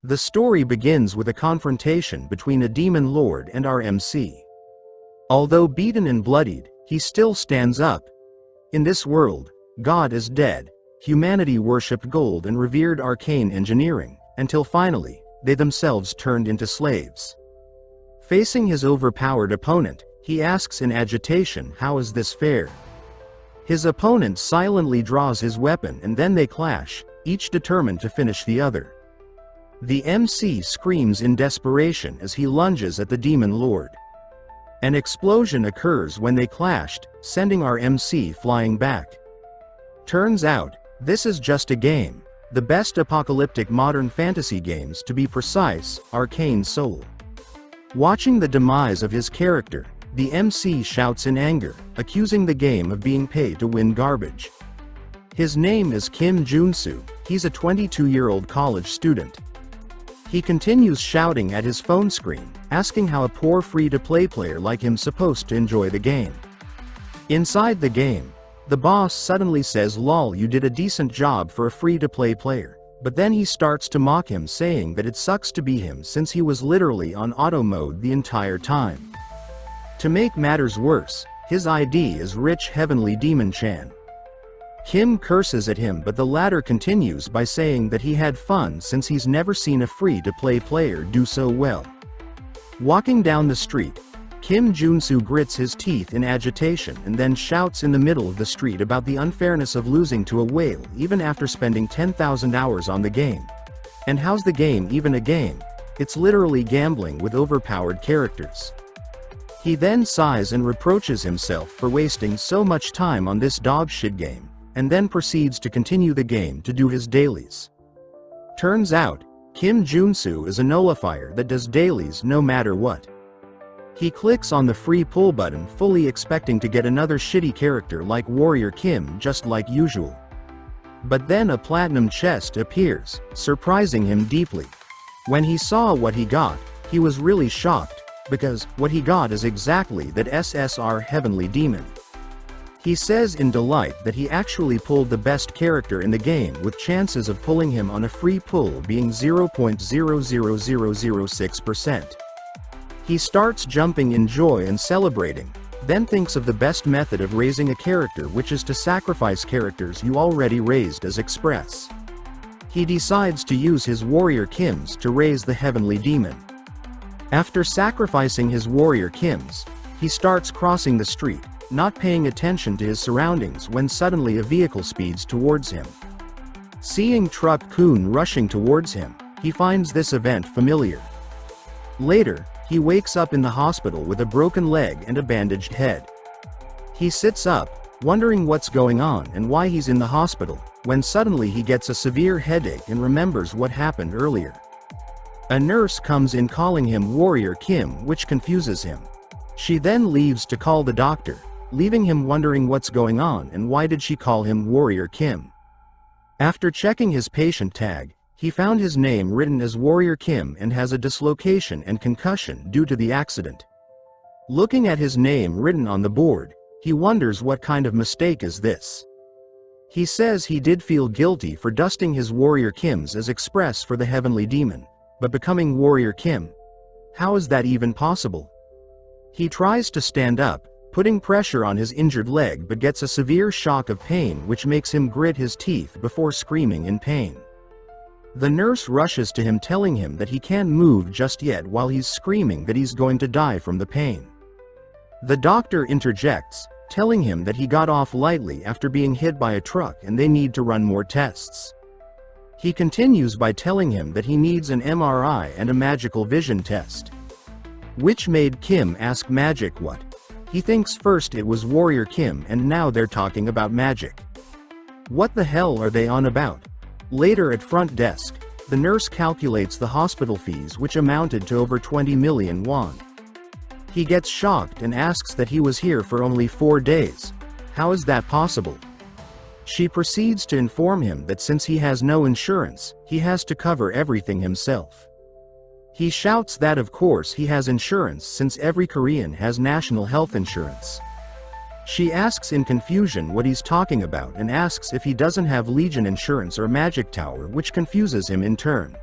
The story begins with a confrontation between a demon lord and our MC. Although beaten and bloodied, he still stands up. In this world, God is dead, humanity worshipped gold and revered arcane engineering, until finally, they themselves turned into slaves. Facing his overpowered opponent, he asks in agitation, "How is this fair?" His opponent silently draws his weapon and then they clash, each determined to finish the other. The MC screams in desperation as he lunges at the demon lord. An explosion occurs when they clashed, sending our MC flying back. Turns out, this is just a game, the best apocalyptic modern fantasy games, to be precise, Arcane Seoul. Watching the demise of his character, the MC shouts in anger, accusing the game of being paid to win garbage. His name is Kim Joonsoo, he's a 22-year-old college student. He continues shouting at his phone screen, asking how a poor free-to-play player like him supposed to enjoy the game. Inside the game, the boss suddenly says, "Lol, you did a decent job for a free-to-play player," but then he starts to mock him, saying that it sucks to be him since he was literally on auto mode the entire time. To make matters worse, his ID is Rich Heavenly Demon Chan. Kim curses at him, but the latter continues by saying that he had fun since he's never seen a free-to-play player do so well. Walking down the street, Kim Joonsoo grits his teeth in agitation and then shouts in the middle of the street about the unfairness of losing to a whale even after spending 10,000 hours on the game. And how's the game even a game? It's literally gambling with overpowered characters. He then sighs and reproaches himself for wasting so much time on this dogshit game, and then proceeds to continue the game to do his dailies. Turns out, Kim Joonsoo is a nullifier that does dailies no matter what. He clicks on the free pull button fully expecting to get another shitty character like Warrior Kim just like usual. But then a platinum chest appears, surprising him deeply. When he saw what he got, he was really shocked, because what he got is exactly that SSR Heavenly Demon. He says in delight that he actually pulled the best character in the game, with chances of pulling him on a free pull being 0.00006%. He starts jumping in joy and celebrating, then thinks of the best method of raising a character, which is to sacrifice characters you already raised as Express. He decides to use his Warrior Kims to raise the Heavenly Demon. After sacrificing his Warrior Kims, he starts crossing the street, not paying attention to his surroundings when suddenly a vehicle speeds towards him. Seeing Truck Kun rushing towards him, he finds this event familiar. Later, he wakes up in the hospital with a broken leg and a bandaged head. He sits up, wondering what's going on and why he's in the hospital, when suddenly he gets a severe headache and remembers what happened earlier. A nurse comes in calling him Warrior Kim, which confuses him. She then leaves to call the doctor, leaving him wondering what's going on and why did she call him Warrior Kim. After checking his patient tag, he found his name written as Warrior Kim and has a dislocation and concussion due to the accident. Looking at his name written on the board, he wonders what kind of mistake is this. He says he did feel guilty for dusting his Warrior Kims as Express for the Heavenly Demon, but becoming Warrior Kim? How is that even possible? He tries to stand up, putting pressure on his injured leg, but gets a severe shock of pain which makes him grit his teeth before screaming in pain. The nurse rushes to him telling him that he can't move just yet while he's screaming that he's going to die from the pain. The doctor interjects, telling him that he got off lightly after being hit by a truck and they need to run more tests. He continues by telling him that he needs an MRI and a magical vision test. Which made Kim ask magic what? He thinks first it was Warrior Kim and now they're talking about magic. What the hell are they on about? Later at front desk, the nurse calculates the hospital fees, which amounted to over 20 million won. He gets shocked and asks that he was here for only 4 days. How is that possible? She proceeds to inform him that since he has no insurance, he has to cover everything himself. He shouts that of course he has insurance since every Korean has national health insurance. She asks in confusion what he's talking about and asks if he doesn't have Legion insurance or Magic Tower, which confuses him in turn.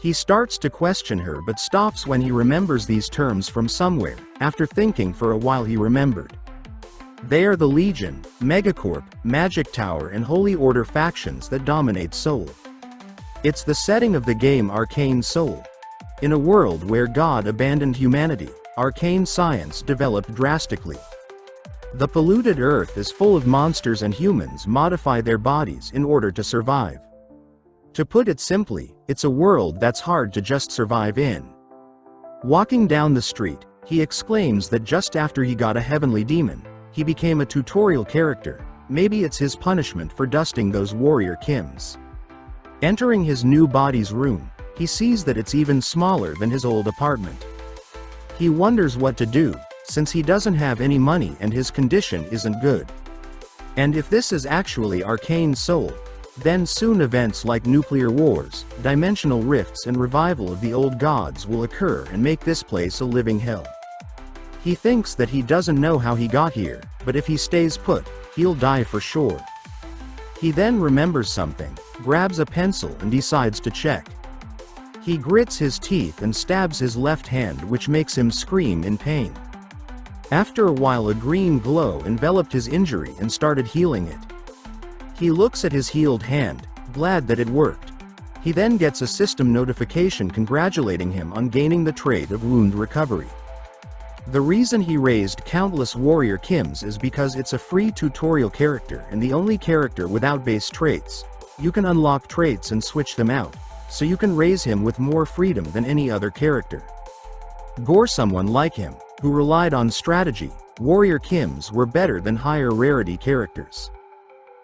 He starts to question her but stops when he remembers these terms from somewhere. After thinking for a while he remembered. They are the Legion, Megacorp, Magic Tower and Holy Order factions that dominate Seoul. It's the setting of the game Arcane Seoul. In a world where God abandoned humanity, arcane science developed drastically. The polluted earth is full of monsters and humans modify their bodies in order to survive. To put it simply, it's a world that's hard to just survive in. Walking down the street, he exclaims that just after he got a heavenly demon, he became a tutorial character. Maybe it's his punishment for dusting those warrior Kims. Entering his new body's room, he sees that it's even smaller than his old apartment. He wonders what to do, since he doesn't have any money and his condition isn't good. And if this is actually Arcane Seoul, then soon events like nuclear wars, dimensional rifts and revival of the old gods will occur and make this place a living hell. He thinks that he doesn't know how he got here, but if he stays put, he'll die for sure. He then remembers something, grabs a pencil and decides to check. He grits his teeth and stabs his left hand, which makes him scream in pain. After a while a green glow enveloped his injury and started healing it. He looks at his healed hand, glad that it worked. He then gets a system notification congratulating him on gaining the trait of wound recovery. The reason he raised countless warrior Kims is because it's a free tutorial character and the only character without base traits. You can unlock traits and switch them out, so you can raise him with more freedom than any other character. For someone like him, who relied on strategy, warrior Kims were better than higher rarity characters.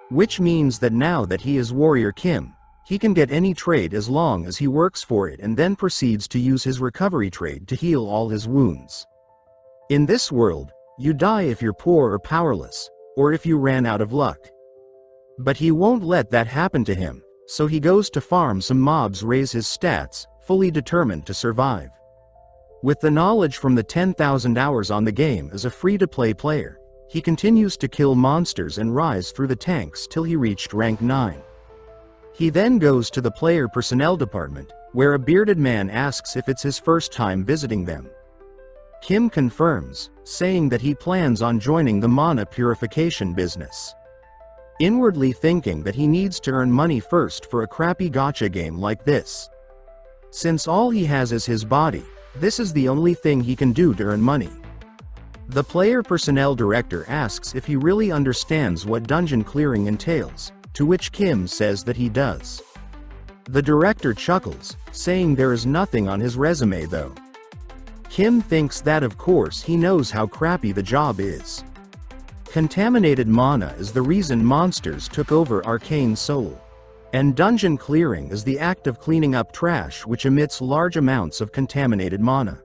Which means that now that he is warrior Kim, he can get any trait as long as he works for it and then proceeds to use his recovery trait to heal all his wounds. In this world, you die if you're poor or powerless, or if you ran out of luck. But he won't let that happen to him, so he goes to farm some mobs, raise his stats, fully determined to survive. With the knowledge from the 10,000 hours on the game as a free-to-play player, he continues to kill monsters and rise through the tanks till he reached rank 9. He then goes to the player personnel department, where a bearded man asks if it's his first time visiting them. Kim confirms, saying that he plans on joining the mana purification business. Inwardly thinking that he needs to earn money first for a crappy gacha game like this. Since all he has is his body, this is the only thing he can do to earn money. The player personnel director asks if he really understands what dungeon clearing entails, to which Kim says that he does. The director chuckles, saying there is nothing on his resume though. Kim thinks that of course he knows how crappy the job is. Contaminated mana is the reason monsters took over Arcane Seoul. And dungeon clearing is the act of cleaning up trash which emits large amounts of contaminated mana.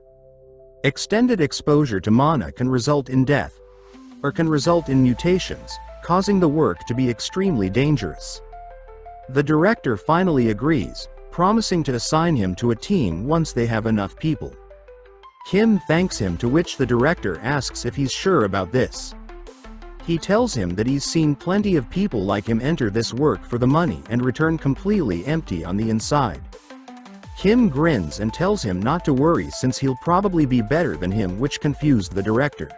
Extended exposure to mana can result in death, or can result in mutations, causing the work to be extremely dangerous. The director finally agrees, promising to assign him to a team once they have enough people. Kim thanks him, to which the director asks if he's sure about this. He tells him that he's seen plenty of people like him enter this work for the money and return completely empty on the inside. Kim grins and tells him not to worry since he'll probably be better than him, which confused the director.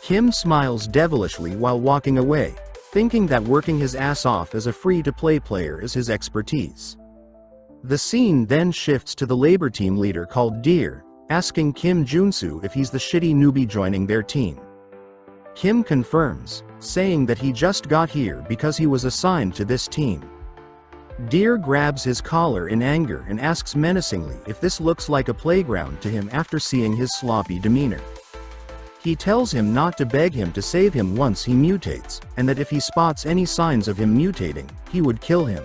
Kim smiles devilishly while walking away, thinking that working his ass off as a free-to-play player is his expertise. The scene then shifts to the labor team leader called Deer, asking Kim Joonsoo if he's the shitty newbie joining their team. Kim confirms, saying that he just got here because he was assigned to this team. Deer grabs his collar in anger and asks menacingly if this looks like a playground to him after seeing his sloppy demeanor. He tells him not to beg him to save him once he mutates, and that if he spots any signs of him mutating, he would kill him.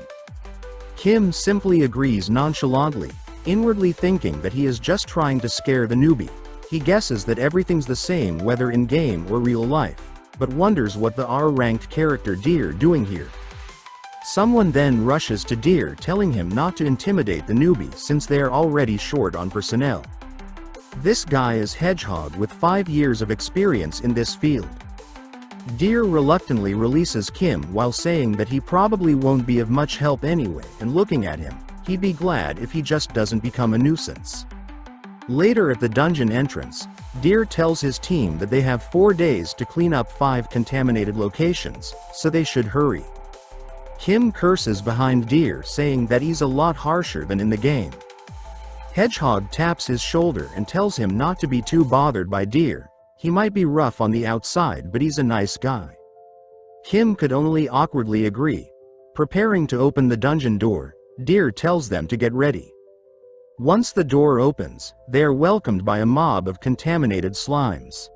Kim simply agrees nonchalantly, inwardly thinking that he is just trying to scare the newbie. He guesses that everything's the same whether in-game or real life, but wonders what the R-ranked character Deer doing here. Someone then rushes to Deer, telling him not to intimidate the newbie since they are already short on personnel. This guy is Hedgehog with 5 years of experience in this field. Deer reluctantly releases Kim while saying that he probably won't be of much help anyway, and looking at him, He'd be glad if he just doesn't become a nuisance. Later at the dungeon entrance, Deer tells his team that they have 4 days to clean up 5 contaminated locations, so they should hurry. Kim curses behind Deer, saying that he's a lot harsher than in the game. Hedgehog taps his shoulder and tells him not to be too bothered by Deer. He might be rough on the outside, but he's a nice guy. Kim could only awkwardly agree. Preparing to open the dungeon door, Deer tells them to get ready. Once the door opens, they are welcomed by a mob of contaminated slimes.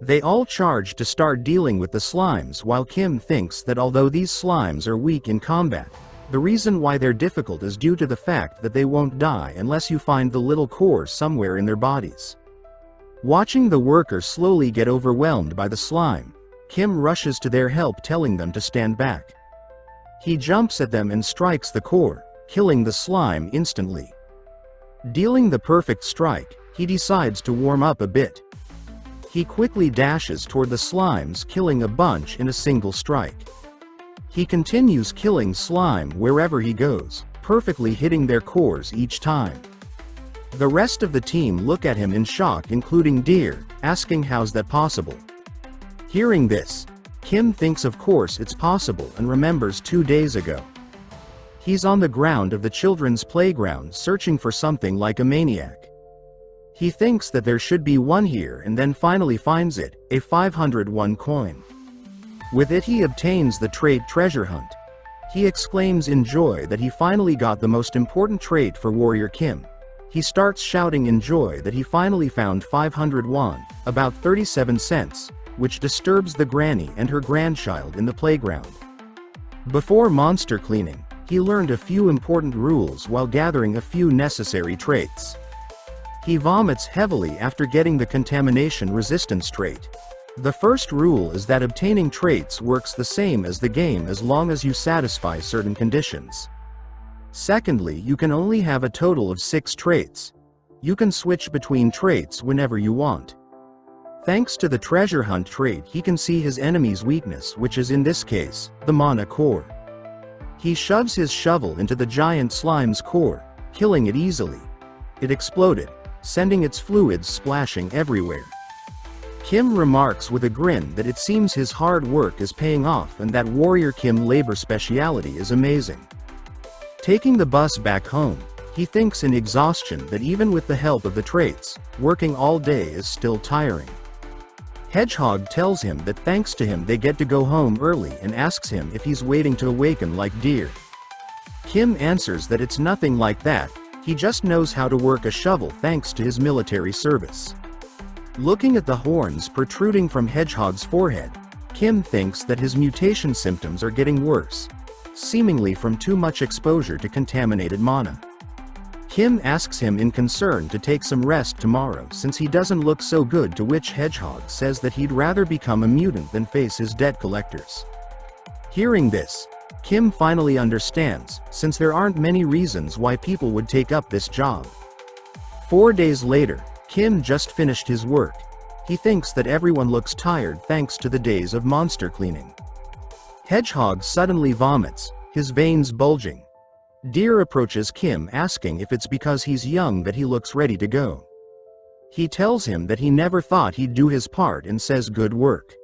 They all charge to start dealing with the slimes, while Kim thinks that although these slimes are weak in combat, the reason why they're difficult is due to the fact that they won't die unless you find the little core somewhere in their bodies. Watching the workers slowly get overwhelmed by the slime, Kim rushes to their help, telling them to stand back. He jumps at them and strikes the core, killing the slime instantly. Dealing the perfect strike, he decides to warm up a bit. He quickly dashes toward the slimes, killing a bunch in a single strike. He continues killing slime wherever he goes, perfectly hitting their cores each time. The rest of the team look at him in shock, including Deer, asking how's that possible. Hearing this, Kim thinks of course it's possible and remembers 2 days ago. He's on the ground of the children's playground searching for something like a maniac. He thinks that there should be one here and then finally finds it, a 501 coin. With it he obtains the trait Treasure Hunt. He exclaims in joy that he finally got the most important trait for Warrior Kim. He starts shouting in joy that he finally found 501, about 37 cents, which disturbs the granny and her grandchild in the playground. Before monster cleaning, he learned a few important rules while gathering a few necessary traits. He vomits heavily after getting the contamination resistance trait. The first rule is that obtaining traits works the same as the game as long as you satisfy certain conditions. Secondly, you can only have a total of 6 traits. You can switch between traits whenever you want. Thanks to the treasure hunt trait, he can see his enemy's weakness, which is in this case, the mana core. He shoves his shovel into the giant slime's core, killing it easily. It exploded, sending its fluids splashing everywhere. Kim remarks with a grin that it seems his hard work is paying off and that Warrior Kim labor speciality is amazing. Taking the bus back home, he thinks in exhaustion that even with the help of the traits, working all day is still tiring. Hedgehog tells him that thanks to him they get to go home early and asks him if he's waiting to awaken like Deer. Kim answers that it's nothing like that, he just knows how to work a shovel thanks to his military service. Looking at the horns protruding from Hedgehog's forehead, Kim thinks that his mutation symptoms are getting worse, seemingly from too much exposure to contaminated mana. Kim asks him in concern to take some rest tomorrow since he doesn't look so good, to which Hedgehog says that he'd rather become a mutant than face his debt collectors. Hearing this, Kim finally understands, since there aren't many reasons why people would take up this job. 4 days later, Kim just finished his work. He thinks that everyone looks tired thanks to the days of monster cleaning. Hedgehog suddenly vomits, his veins bulging. Deer approaches Kim asking if it's because he's young that he looks ready to go. He tells him that he never thought he'd do his part and says good work.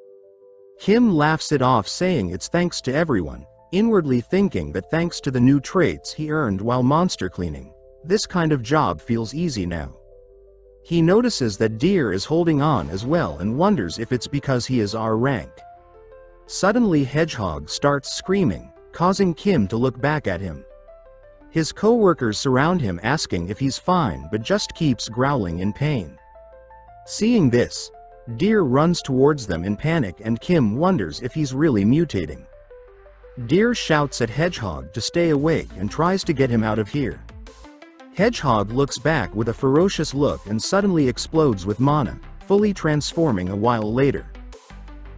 Kim laughs it off, saying it's thanks to everyone, inwardly thinking that thanks to the new traits he earned while monster cleaning, this kind of job feels easy now. He notices that Deer is holding on as well and wonders if it's because he is R rank. Suddenly Hedgehog starts screaming, causing Kim to look back at him. His co-workers surround him asking if he's fine, but just keeps growling in pain. Seeing this, Deer runs towards them in panic and Kim wonders if he's really mutating. Deer shouts at Hedgehog to stay awake and tries to get him out of here. Hedgehog looks back with a ferocious look and suddenly explodes with mana, fully transforming a while later.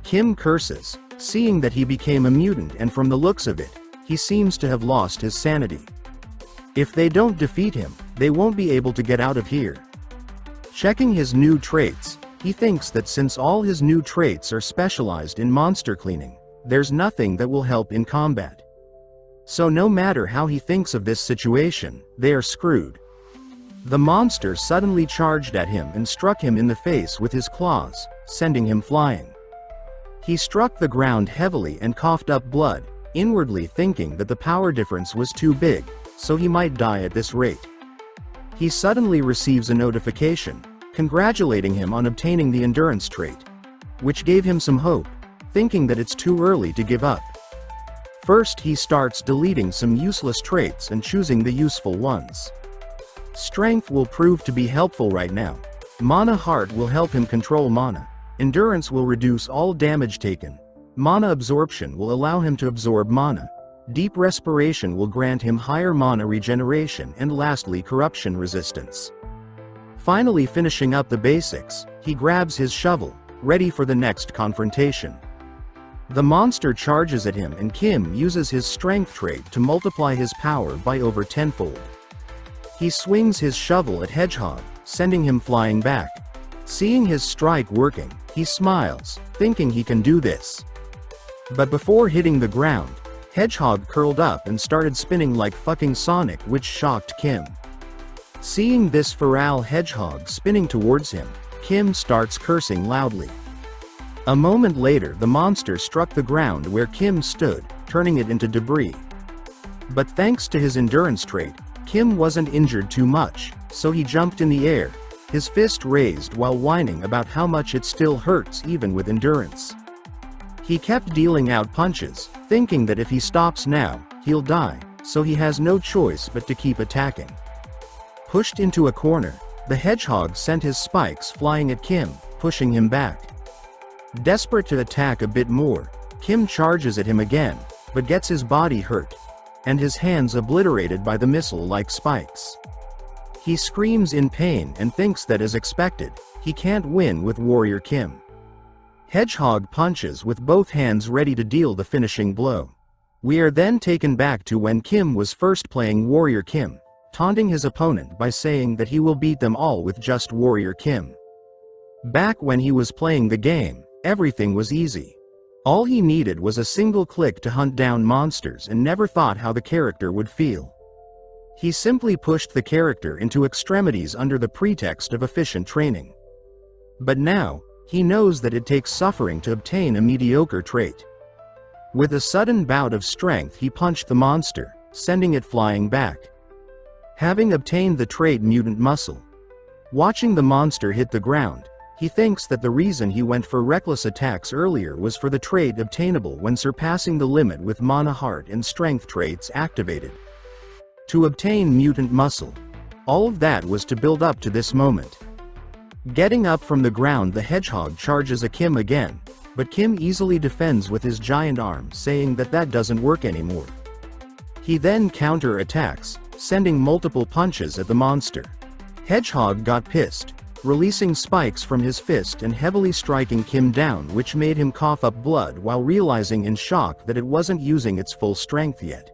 Kim curses, seeing that he became a mutant, and from the looks of it, he seems to have lost his sanity. If they don't defeat him, they won't be able to get out of here. Checking his new traits, he thinks that since all his new traits are specialized in monster cleaning, there's nothing that will help in combat. So no matter how he thinks of this situation, they are screwed. The monster suddenly charged at him and struck him in the face with his claws, sending him flying. He struck the ground heavily and coughed up blood, inwardly thinking that the power difference was too big, so he might die at this rate. He suddenly receives a notification, congratulating him on obtaining the endurance trait, which gave him some hope, thinking that it's too early to give up. First he starts deleting some useless traits and choosing the useful ones. Strength will prove to be helpful right now. Mana Heart will help him control mana. Endurance will reduce all damage taken. Mana Absorption will allow him to absorb mana. Deep Respiration will grant him higher mana regeneration, and lastly Corruption Resistance. Finally finishing up the basics, he grabs his shovel, ready for the next confrontation. The monster charges at him and Kim uses his strength trait to multiply his power by over tenfold. He swings his shovel at Hedgehog, sending him flying back. Seeing his strike working, he smiles, thinking he can do this. But before hitting the ground, Hedgehog curled up and started spinning like fucking Sonic, which shocked Kim. Seeing this feral hedgehog spinning towards him, Kim starts cursing loudly. A moment later the monster struck the ground where Kim stood, turning it into debris. But thanks to his endurance trait, Kim wasn't injured too much, so he jumped in the air, his fist raised while whining about how much it still hurts even with endurance. He kept dealing out punches, thinking that if he stops now, he'll die, so he has no choice but to keep attacking. Pushed into a corner, the hedgehog sent his spikes flying at Kim, pushing him back. Desperate to attack a bit more, Kim charges at him again, but gets his body hurt, and his hands obliterated by the missile-like spikes. He screams in pain and thinks that as expected, he can't win with Warrior Kim. Hedgehog punches with both hands ready to deal the finishing blow. We are then taken back to when Kim was first playing Warrior Kim, taunting his opponent by saying that he will beat them all with just Warrior Kim. Back when he was playing the game, everything was easy. All he needed was a single click to hunt down monsters and never thought how the character would feel. He simply pushed the character into extremities under the pretext of efficient training. But now, he knows that it takes suffering to obtain a mediocre trait. With a sudden bout of strength he punched the monster, sending it flying back. Having obtained the trait Mutant Muscle. Watching the monster hit the ground, he thinks that the reason he went for reckless attacks earlier was for the trait obtainable when surpassing the limit with Mana Heart and Strength traits activated. To obtain Mutant Muscle. All of that was to build up to this moment. Getting up from the ground, the hedgehog charges at Kim again, but Kim easily defends with his giant arm, saying that that doesn't work anymore. He then counter-attacks, sending multiple punches at the monster. Hedgehog got pissed, releasing spikes from his fist and heavily striking Kim down, which made him cough up blood while realizing in shock that it wasn't using its full strength yet.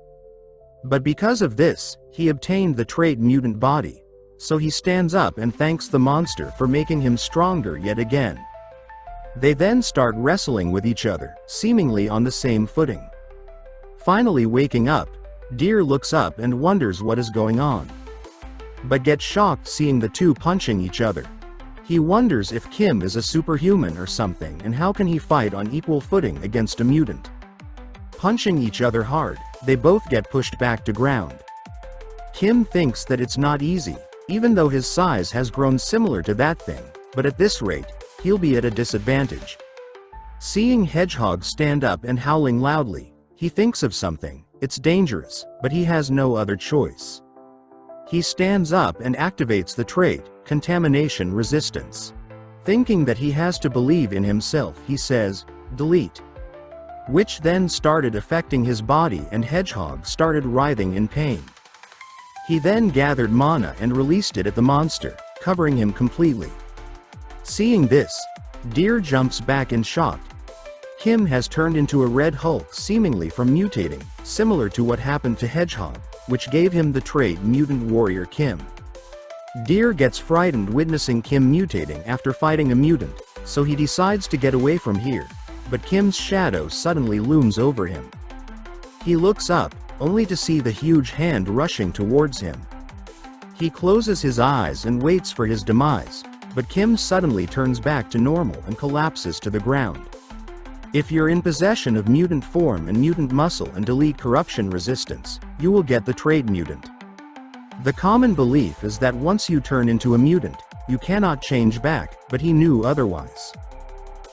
But because of this, he obtained the trait Mutant Body, so he stands up and thanks the monster for making him stronger yet again. They then start wrestling with each other, seemingly on the same footing. Finally waking up, Deer looks up and wonders what is going on, but gets shocked seeing the two punching each other. He wonders if Kim is a superhuman or something, and how can he fight on equal footing against a mutant. Punching each other hard, they both get pushed back to ground. Kim thinks that it's not easy, even though his size has grown similar to that thing, but at this rate, he'll be at a disadvantage. Seeing Hedgehog stand up and howling loudly, he thinks of something. It's dangerous, but he has no other choice. He stands up and activates the trait, Contamination Resistance. Thinking that he has to believe in himself, he says, "Delete." Which then started affecting his body and Hedgehog started writhing in pain. He then gathered mana and released it at the monster, covering him completely. Seeing this, Deer jumps back in shock. Kim has turned into a Red Hulk seemingly from mutating, similar to what happened to Hedgehog, which gave him the trait Mutant Warrior Kim. Deer gets frightened witnessing Kim mutating after fighting a mutant, so he decides to get away from here, but Kim's shadow suddenly looms over him. He looks up, only to see the huge hand rushing towards him. He closes his eyes and waits for his demise, but Kim suddenly turns back to normal and collapses to the ground. If you're in possession of mutant form and mutant muscle and delete corruption resistance, you will get the trait mutant. The common belief is that once you turn into a mutant, you cannot change back, but he knew otherwise.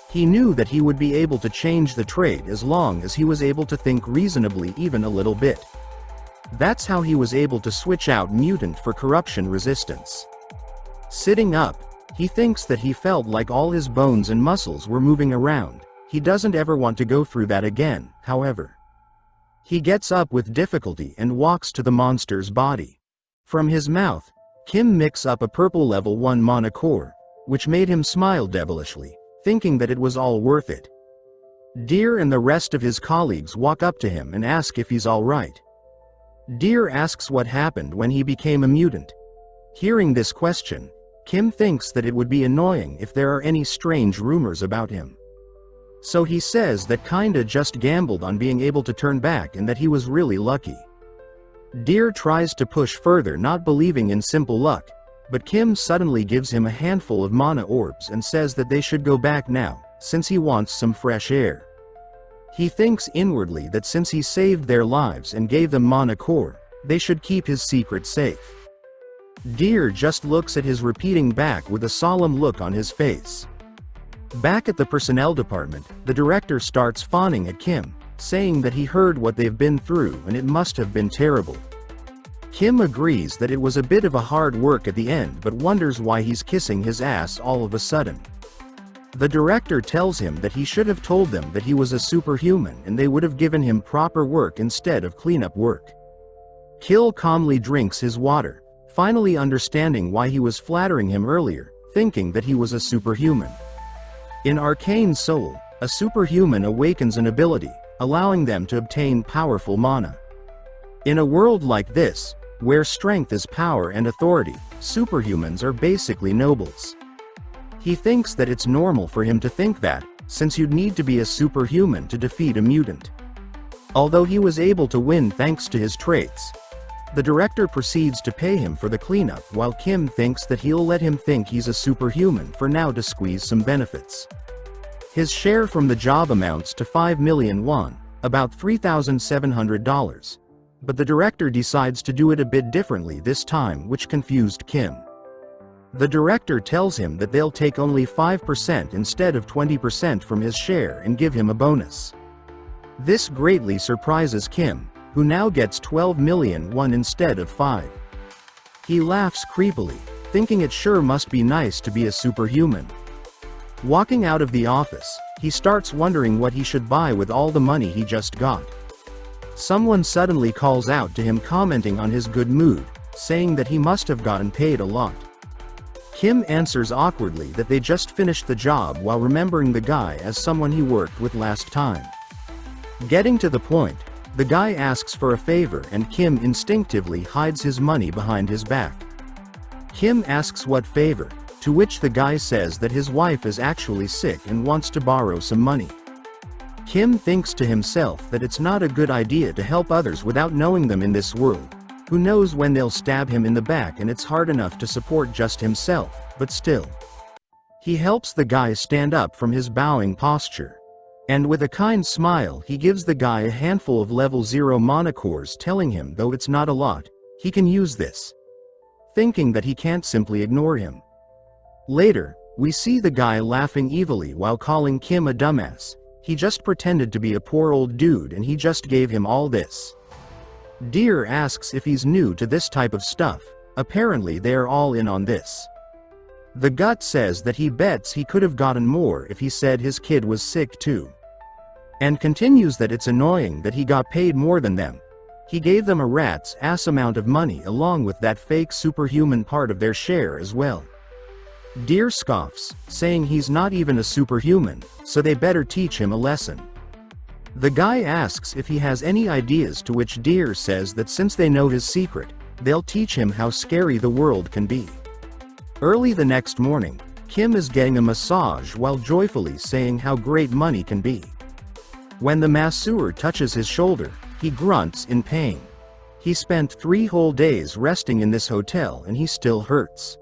He knew that he would be able to change the trait as long as he was able to think reasonably even a little bit. That's how he was able to switch out mutant for corruption resistance. Sitting up, he thinks that he felt like all his bones and muscles were moving around. He doesn't ever want to go through that again, however. He gets up with difficulty and walks to the monster's body. From his mouth, Kim mixes up a purple level 1 mana core, which made him smile devilishly, thinking that it was all worth it. Deer and the rest of his colleagues walk up to him and ask if he's alright. Deer asks what happened when he became a mutant. Hearing this question, Kim thinks that it would be annoying if there are any strange rumors about him. So he says that kinda just gambled on being able to turn back and that he was really lucky. Deer tries to push further, not believing in simple luck, but Kim suddenly gives him a handful of mana orbs and says that they should go back now, since he wants some fresh air. He thinks inwardly that since he saved their lives and gave them mana core, they should keep his secret safe. Deer just looks at his repeating back with a solemn look on his face. Back at the personnel department, the director starts fawning at Kim, saying that he heard what they've been through and it must have been terrible. Kim agrees that it was a bit of a hard work at the end but wonders why he's kissing his ass all of a sudden. The director tells him that he should have told them that he was a superhuman and they would have given him proper work instead of cleanup work. Kill calmly drinks his water, finally understanding why he was flattering him earlier, thinking that he was a superhuman. In Arcane Seoul, a superhuman awakens an ability, allowing them to obtain powerful mana. In a world like this, where strength is power and authority, superhumans are basically nobles. He thinks that it's normal for him to think that, since you'd need to be a superhuman to defeat a mutant. Although he was able to win thanks to his traits, the director proceeds to pay him for the cleanup while Kim thinks that he'll let him think he's a superhuman for now to squeeze some benefits. His share from the job amounts to 5 million won, about $3,700. But the director decides to do it a bit differently this time, which confused Kim. The director tells him that they'll take only 5% instead of 20% from his share and give him a bonus. This greatly surprises Kim, who now gets 12 million won instead of 5. He laughs creepily, thinking it sure must be nice to be a superhuman. Walking out of the office, he starts wondering what he should buy with all the money he just got. Someone suddenly calls out to him, commenting on his good mood, saying that he must have gotten paid a lot. Kim answers awkwardly that they just finished the job while remembering the guy as someone he worked with last time. Getting to the point, the guy asks for a favor and Kim instinctively hides his money behind his back. Kim asks what favor, to which the guy says that his wife is actually sick and wants to borrow some money. Kim thinks to himself that it's not a good idea to help others without knowing them in this world. Who knows when they'll stab him in the back, and it's hard enough to support just himself, but still. He helps the guy stand up from his bowing posture. And with a kind smile he gives the guy a handful of level 0 mana cores, telling him though it's not a lot, he can use this. Thinking that he can't simply ignore him. Later, we see the guy laughing evilly while calling Kim a dumbass. He just pretended to be a poor old dude and he just gave him all this. Deer asks if he's new to this type of stuff. Apparently they are all in on this. The gut says that he bets he could have gotten more if he said his kid was sick too. And continues that it's annoying that he got paid more than them. He gave them a rat's ass amount of money along with that fake superhuman part of their share as well. Deer scoffs, saying he's not even a superhuman, so they better teach him a lesson. The guy asks if he has any ideas, to which Deer says that since they know his secret, they'll teach him how scary the world can be. Early the next morning, Kim is getting a massage while joyfully saying how great money can be. When the masseur touches his shoulder, He grunts in pain. He spent 3 whole days resting in this hotel and he still hurts.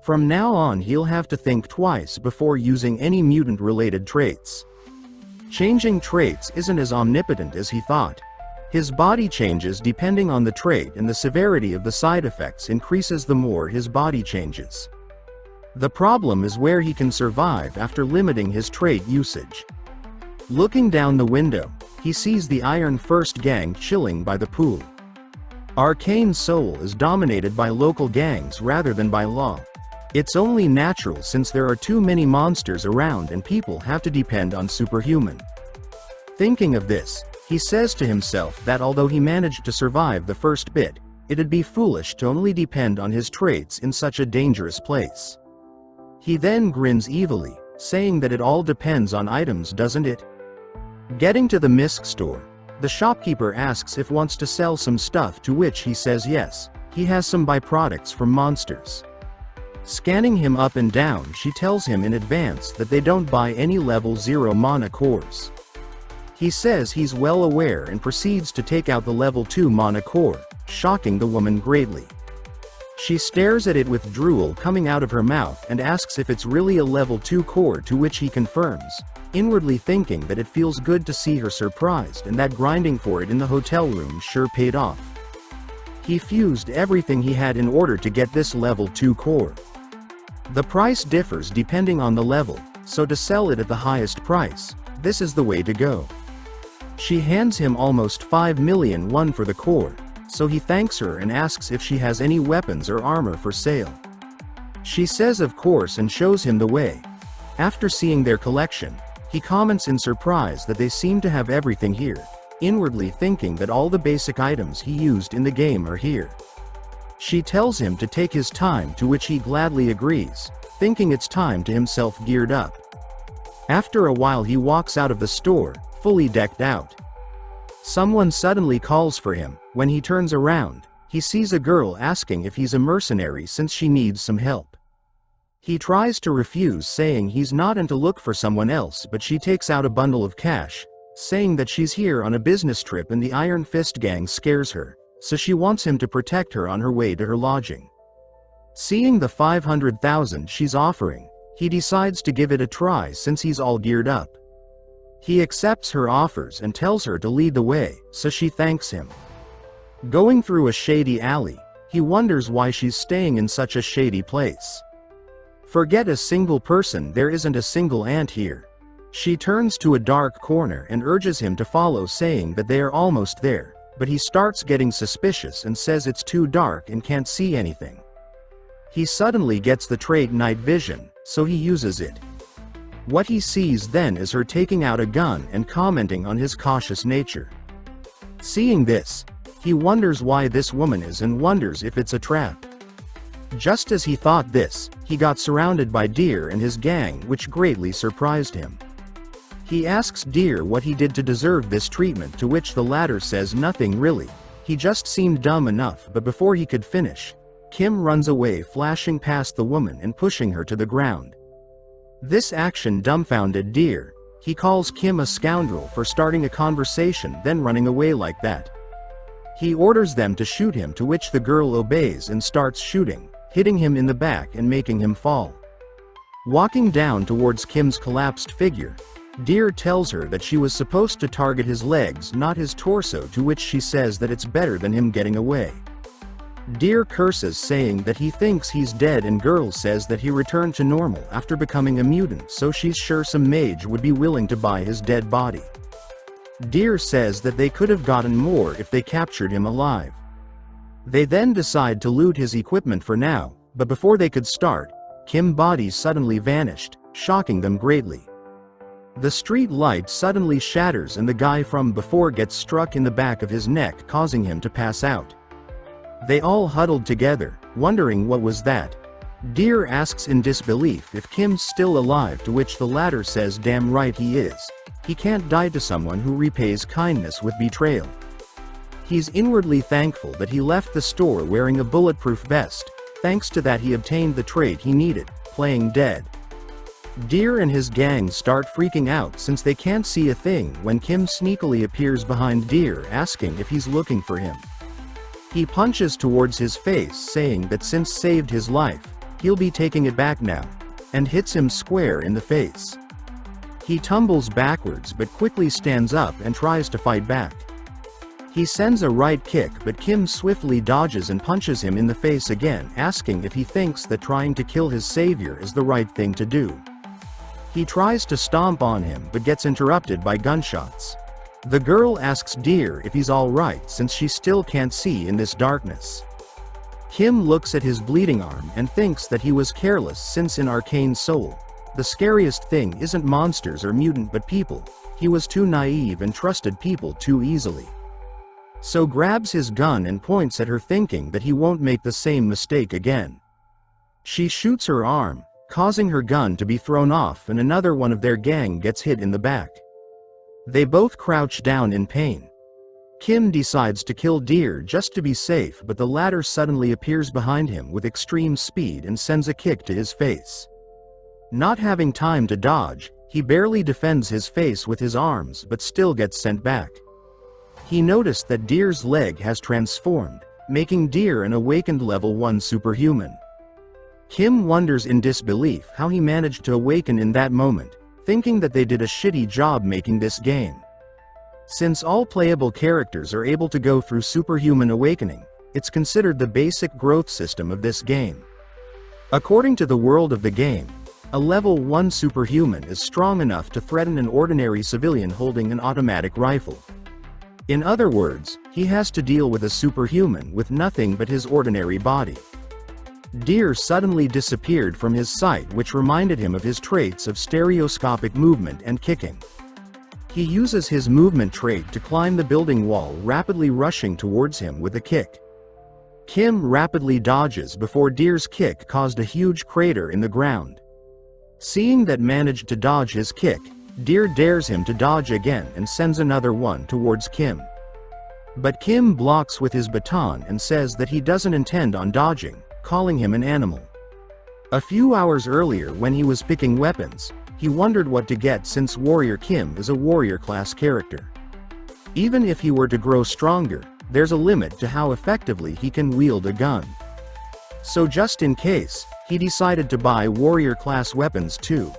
From now on he'll have to think twice before using any mutant-related traits. Changing traits isn't as omnipotent as he thought. His body changes depending on the trait, and the severity of the side effects increases the more his body changes. The problem is where he can survive after limiting his trait usage. Looking down the window, he sees the Iron First gang chilling by the pool. Arcane Seoul is dominated by local gangs rather than by law. It's only natural since there are too many monsters around and people have to depend on superhuman. Thinking of this, he says to himself that although he managed to survive the first bit, it'd be foolish to only depend on his traits in such a dangerous place. He then grins evilly, saying that it all depends on items, doesn't it? Getting to the misc store, the shopkeeper asks if wants to sell some stuff, to which he says yes, he has some byproducts from monsters. Scanning him up and down, she tells him in advance that they don't buy any level 0 mana cores. He says he's well aware and proceeds to take out the level 2 mana core, shocking the woman greatly. She stares at it with drool coming out of her mouth and asks if it's really a level 2 core, to which he confirms, inwardly thinking that it feels good to see her surprised and that grinding for it in the hotel room sure paid off. He fused everything he had in order to get this level 2 core. The price differs depending on the level, so to sell it at the highest price, this is the way to go. She hands him almost 5 million won for the core, so he thanks her and asks if she has any weapons or armor for sale. She says of course and shows him the way. After seeing their collection, he comments in surprise that they seem to have everything here, inwardly thinking that all the basic items he used in the game are here. She tells him to take his time, to which he gladly agrees, thinking it's time to himself geared up. After a while he walks out of the store, fully decked out. Someone suddenly calls for him. When he turns around, he sees a girl asking if he's a mercenary since she needs some help. He tries to refuse, saying he's not and to look for someone else, but she takes out a bundle of cash, saying that she's here on a business trip and the Iron Fist gang scares her, so she wants him to protect her on her way to her lodging. Seeing the 500,000 she's offering, he decides to give it a try since he's all geared up. He accepts her offers and tells her to lead the way, so she thanks him. Going through a shady alley, he wonders why she's staying in such a shady place. Forget a single person, there isn't a single ant here. She turns to a dark corner and urges him to follow, saying that they are almost there, but he starts getting suspicious and says it's too dark and can't see anything. He suddenly gets the trait night vision, so he uses it. What he sees then is her taking out a gun and commenting on his cautious nature. Seeing this, he wonders why this woman is and wonders if it's a trap. Just as he thought this, he got surrounded by Deer and his gang, which greatly surprised him. He asks Deer what he did to deserve this treatment, to which the latter says nothing really, he just seemed dumb enough, but before he could finish, Kim runs away, flashing past the woman and pushing her to the ground. This action dumbfounded Deer. He calls Kim a scoundrel for starting a conversation then running away like that. He orders them to shoot him, to which the girl obeys and starts shooting, hitting him in the back and making him fall. Walking down towards Kim's collapsed figure, Deer tells her that she was supposed to target his legs, not his torso, to which she says that it's better than him getting away. Deer curses, saying that he thinks he's dead, and girl says that he returned to normal after becoming a mutant, so she's sure some mage would be willing to buy his dead body. Deer says that they could have gotten more if they captured him alive. They then decide to loot his equipment for now, but before they could start, Kim's body suddenly vanished, shocking them greatly. The street light suddenly shatters and the guy from before gets struck in the back of his neck, causing him to pass out. They all huddled together, wondering what was that. Deer asks in disbelief if Kim's still alive, to which the latter says damn right he is. He can't die to someone who repays kindness with betrayal. He's inwardly thankful that he left the store wearing a bulletproof vest. Thanks to that he obtained the trait he needed, playing dead. Deer and his gang start freaking out since they can't see a thing when Kim sneakily appears behind Deer asking if he's looking for him. He punches towards his face saying that since saved his life, he'll be taking it back now, and hits him square in the face. He tumbles backwards but quickly stands up and tries to fight back. He sends a right kick but Kim swiftly dodges and punches him in the face again, asking if he thinks that trying to kill his savior is the right thing to do. He tries to stomp on him but gets interrupted by gunshots. The girl asks Deer if he's alright since she still can't see in this darkness. Kim looks at his bleeding arm and thinks that he was careless since in Arcane Seoul, the scariest thing isn't monsters or mutant but people. He was too naive and trusted people too easily. So grabs his gun and points at her thinking that he won't make the same mistake again. She shoots her arm, causing her gun to be thrown off and another one of their gang gets hit in the back. They both crouch down in pain. Kim decides to kill Deer just to be safe but the latter suddenly appears behind him with extreme speed and sends a kick to his face. Not having time to dodge, he barely defends his face with his arms but still gets sent back. He noticed that Deer's leg has transformed, making Deer an awakened level 1 superhuman. Kim wonders in disbelief how he managed to awaken in that moment, thinking that they did a shitty job making this game. Since all playable characters are able to go through superhuman awakening, it's considered the basic growth system of this game. According to the world of the game, a level 1 superhuman is strong enough to threaten an ordinary civilian holding an automatic rifle. In other words, he has to deal with a superhuman with nothing but his ordinary body. Deer suddenly disappeared from his sight, which reminded him of his traits of stereoscopic movement and kicking. He uses his movement trait to climb the building wall, rapidly rushing towards him with a kick. Kim rapidly dodges before Deer's kick caused a huge crater in the ground. Seeing that managed to dodge his kick, Deer dares him to dodge again and sends another one towards Kim. But Kim blocks with his baton and says that he doesn't intend on dodging, calling him an animal. A few hours earlier when he was picking weapons, he wondered what to get since Warrior Kim is a warrior class character. Even if he were to grow stronger, there's a limit to how effectively he can wield a gun. So just in case, he decided to buy warrior class weapons too.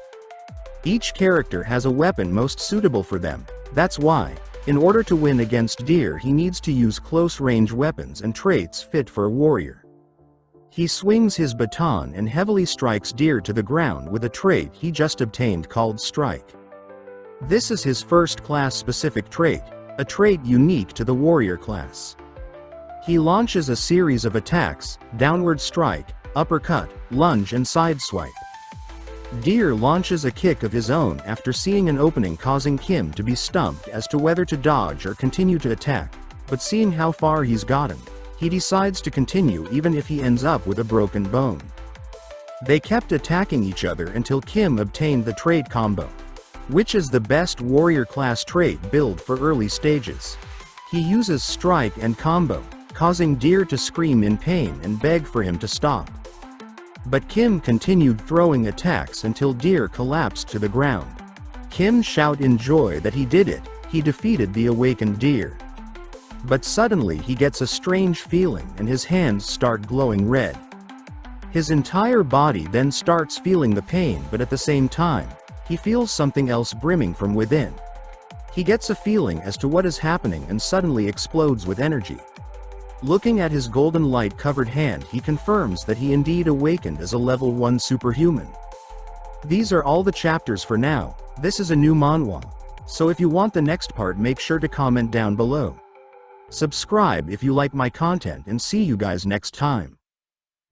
Each character has a weapon most suitable for them, that's why, in order to win against Deer he needs to use close-range weapons and traits fit for a warrior. He swings his baton and heavily strikes Deer to the ground with a trait he just obtained called Strike. This is his first class specific trait, a trait unique to the warrior class. He launches a series of attacks: downward strike, uppercut, lunge and sideswipe. Deer launches a kick of his own after seeing an opening, causing Kim to be stumped as to whether to dodge or continue to attack, but seeing how far he's gotten, he decides to continue even if he ends up with a broken bone. They kept attacking each other until Kim obtained the trait combo, which is the best warrior class trait build for early stages. He uses strike and combo, causing Deer to scream in pain and beg for him to stop. But Kim continued throwing attacks until Deer collapsed to the ground. Kim shouted in joy that he did it, he defeated the awakened Deer. But suddenly he gets a strange feeling and his hands start glowing red. His entire body then starts feeling the pain, but at the same time, he feels something else brimming from within. He gets a feeling as to what is happening and suddenly explodes with energy. Looking at his golden light-covered hand, he confirms that he indeed awakened as a level 1 superhuman. These are all the chapters for now. This is a new manhwa, so if you want the next part, make sure to comment down below. Subscribe if you like my content, and see you guys next time.